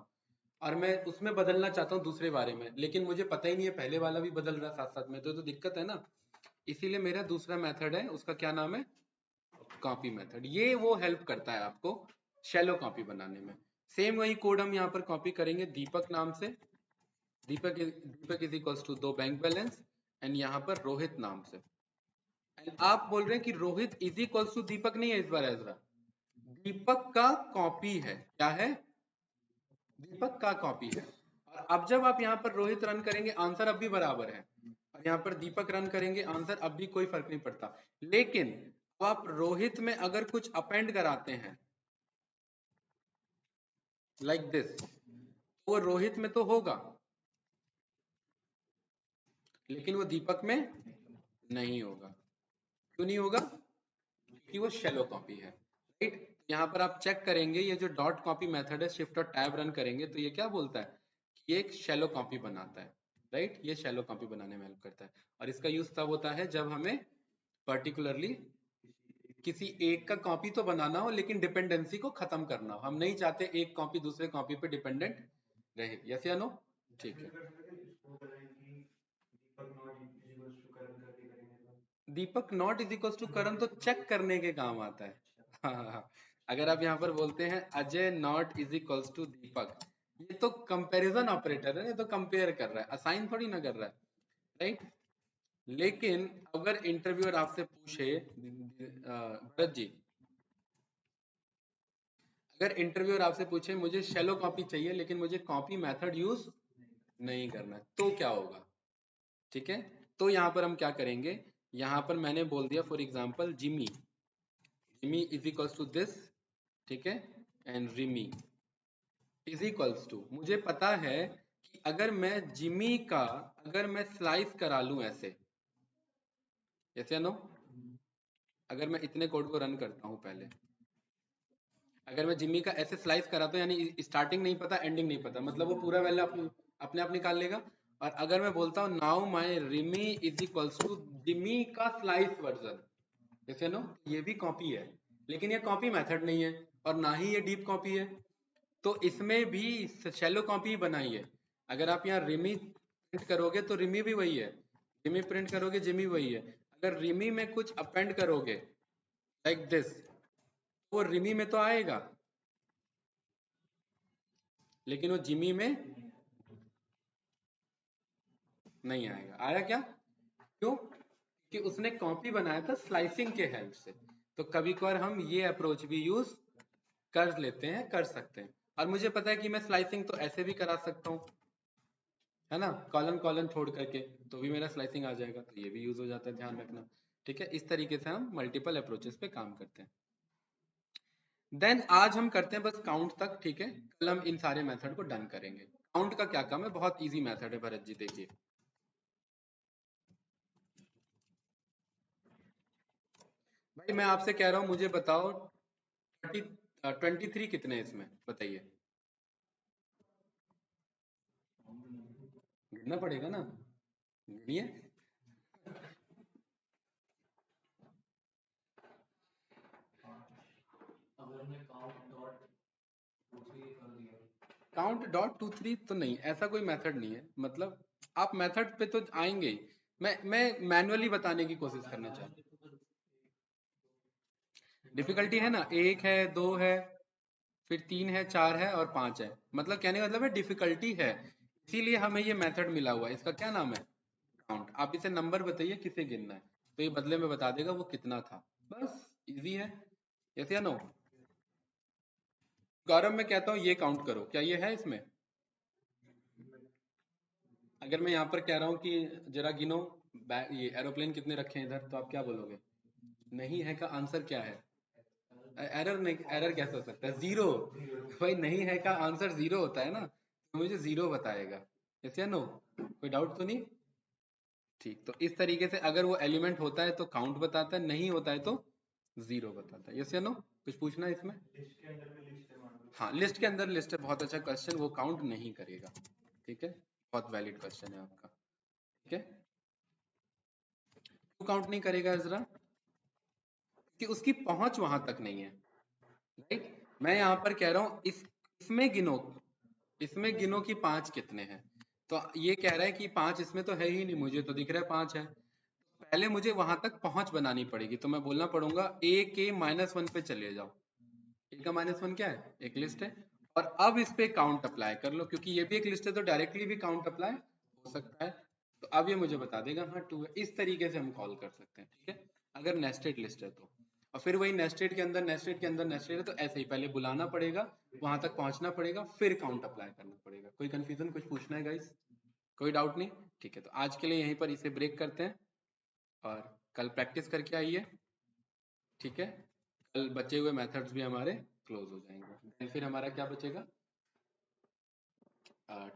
और मैं उसमें बदलना चाहता हूँ दूसरे बारे में, लेकिन मुझे पता ही नहीं है पहले वाला भी बदल रहा है साथ साथ में, तो दिक्कत है ना। इसीलिए मेरा दूसरा मेथड है, उसका क्या नाम है, कॉपी मेथड, ये वो हेल्प करता है आपको शैलो कॉपी बनाने में। सेम वही कोड हम यहाँ पर कॉपी करेंगे दीपक नाम से, Deepak is equals to 2 bank balance, and यहाँ पर रोहित नाम से। एंड आप बोल रहे हैं कि रोहित इज इक्वल्स टू दीपक नहीं है इस बार एजरा, दीपक का कॉपी है। क्या है? दीपक का कॉपी है। और अब जब आप यहाँ पर रोहित रन करेंगे आंसर अब भी बराबर है, और यहाँ पर दीपक रन करेंगे आंसर अब भी कोई फर्क नहीं पड़ता। लेकिन अब आप रोहित में अगर कुछ अपेंड कराते हैं लाइक दिस, तो वो रोहित में तो होगा लेकिन वो दीपक में नहीं होगा। क्यों नहीं होगा? क्योंकि वो शैलो कॉपी है, राइट। यहाँ पर आप चेक करेंगे ये जो डॉट कॉपी मेथड है, शिफ्ट और टैब रन करेंगे तो ये क्या बोलता है कि ये एक शैलो कॉपी बनाता है, राइट। ये शैलो कॉपी बनाने में हेल्प करता है, और इसका यूज तब होता है जब हमें पर्टिकुलरली किसी एक का कॉपी तो बनाना हो लेकिन डिपेंडेंसी को खत्म करना हो। हम नहीं चाहते एक कॉपी दूसरे कॉपी पे डिपेंडेंट रहे। यस या नो? ठीक है। दीपक नॉट इज इक्वल टू करण तो चेक करने के काम आता है। हाँ, अगर आप यहाँ पर बोलते हैं Ajay not is equal to Deepak, ये तो कंपैरिजन ऑपरेटर है, ये तो कंपेयर कर रहा है, असाइन थोड़ी ना कर रहा है, राइट। लेकिन अगर इंटरव्यूअर आपसे पूछे भरत जी, अगर इंटरव्यूअर आपसे पूछे मुझे शैलो कॉपी चाहिए लेकिन मुझे कॉपी मेथड यूज नहीं करना है, तो क्या होगा? ठीक है, तो यहाँ पर हम क्या करेंगे, यहाँ पर मैंने बोल दिया for example Jimmy, Jimmy is equals to this, ठीक है, and Rimi is equals to, मुझे पता है कि अगर मैं जिमी का अगर मैं स्लाइस करा लूं ऐसे, ऐसे नो, अगर मैं इतने कोड को रन करता हूं पहले, अगर मैं जिमी का ऐसे स्लाइस कराता हूं यानी स्टार्टिंग नहीं पता एंडिंग नहीं पता, मतलब वो पूरा वैल्यू अपने आप निकाल लेगा। और अगर मैं बोलता हूँ now my Rimi is equals to Jimmy का स्लाइस वर्जन, जैसे नो, ये भी कॉपी है लेकिन ये कॉपी मेथड नहीं है और ना ही ये डीप कॉपी है, तो इसमें भी शैलो कॉपी बनाई है। अगर आप यहाँ रिमी प्रिंट करोगे तो रिमी भी वही है, जिमी प्रिंट करोगे जिमी वही है। अगर रिमी में कुछ अपेंड करोगे लाइक दिस, वो रिमी में तो आएगा लेकिन वो जिमी में नहीं आएगा। आया क्या? क्यों? कि उसने कॉपी बनाया था स्लाइसिंग के हेल्प से। तो कभी कभार हम ये अप्रोच भी यूज कर लेते हैं, कर सकते हैं। और मुझे पता है कि मैं स्लाइसिंग तो ऐसे भी करा सकता हूँ, है ना, कॉलन कॉलन छोड़ करके तो भी मेरा स्लाइसिंग आ जाएगा, तो ये भी यूज हो जाता है, ध्यान रखना। ठीक है, इस तरीके से हम मल्टीपल अप्रोचेस पे काम करते हैं। देन आज हम करते हैं बस काउंट तक, ठीक है, कल हम इन सारे मेथड को डन करेंगे। काउंट का क्या काम है, बहुत इजी मेथड है भरत जी, देखिए। भाई मैं आपसे कह रहा हूँ मुझे बताओ 23 कितने हैं इसमें, बताइए। गिनना पड़ेगा ना, गिनिए। काउंट डॉट 2 3 तो नहीं, ऐसा कोई मेथड नहीं है, मतलब आप मेथड पे तो आएंगे ही। मैं मैनुअली बताने की कोशिश करना चाहता हूँ। डिफिकल्टी है ना, 1 है 2 है फिर 3 है 4 है और 5 है, मतलब कहने का मतलब है डिफिकल्टी है, इसीलिए हमें ये मेथड मिला हुआ है। इसका क्या नाम है? काउंट। आप इसे नंबर बताइए किसे गिनना है, तो ये बदले में बता देगा वो कितना था, बस इजी है। यस या नो? गौरव मैं कहता हूँ ये काउंट करो, क्या ये है इसमें? अगर मैं यहाँ पर कह रहा हूँ कि जरा गिनो ये एरोप्लेन कितने रखे हैं इधर, तो आप क्या बोलोगे? नहीं है का आंसर क्या है? एरर नहीं, एरर कैसे हो सकता है? जीरो। भाई नहीं है का आंसर जीरो होता है ना, तो मुझे जीरो बताएगा। यस या नो? कोई डाउट तो नहीं? ठीक, तो इस तरीके से अगर वो एलिमेंट होता है तो काउंट बताता है, नहीं होता है तो जीरो बताता है। यस या नो? कुछ पूछना है इसमें? हाँ, लिस्ट के अंदर लिस्ट है, बहुत अच्छा क्वेश्चन, वो काउंट नहीं करेगा। ठीक है, बहुत वैलिड क्वेश्चन है आपका। ठीक है, क्यों काउंट नहीं करेगा जरा? कि उसकी पहुंच वहां तक नहीं है, राइट। मैं यहाँ पर कह रहा हूँ इसमें गिनो, इसमें गिनो कि 5 कितने हैं, तो ये कह रहा है कि 5 इसमें तो है ही नहीं, मुझे तो दिख रहा है 5 है। पहले मुझे वहां तक पहुंच बनानी पड़ेगी, तो मैं बोलना पड़ूंगा ए के -1 पे चले जाओ। ए का -1 क्या है? एक लिस्ट है। और अब इस पे काउंट अप्लाई कर लो, क्योंकि ये भी एक लिस्ट है तो डायरेक्टली भी काउंट अप्लाई हो सकता है। तो अब ये मुझे बता देगा हाँ 2 है। इस तरीके से हम कॉल कर सकते हैं, ठीक है, अगर नेस्टेड लिस्ट है तो। और फिर वही नेस्टेड के अंदर नेस्टेड के अंदर नेस्टेड है, तो ऐसे ही पहले बुलाना पड़ेगा, वहां तक पहुंचना पड़ेगा, फिर काउंट अप्लाई करना पड़ेगा। कोई कंफ्यूजन, कुछ पूछना है गाइस? कोई डाउट नहीं? ठीक है, तो आज के लिए यहीं पर इसे ब्रेक करते हैं और कल प्रैक्टिस करके आइए, ठीक है। कल बचे हुए मेथड्स भी हमारे क्लोज हो जाएंगे। Then फिर हमारा क्या बचेगा?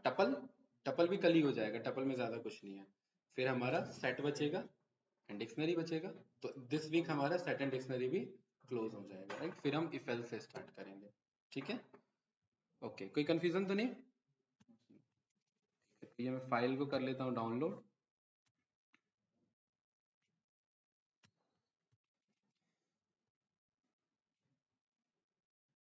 टपल। टपल भी कल ही हो जाएगा, टपल में ज्यादा कुछ नहीं है। फिर हमारा सेट बचेगा एंड डिक्शनरी बचेगा। तो दिस वीक हमारा सेट एंड डिक्शनरी भी क्लोज हो जाएगा, राइट। फिर हम इफ एल्स से स्टार्ट करेंगे, ठीक है। ओके, कोई कंफ्यूजन तो नहीं? ये मैं फाइल को कर लेता हूँ डाउनलोड।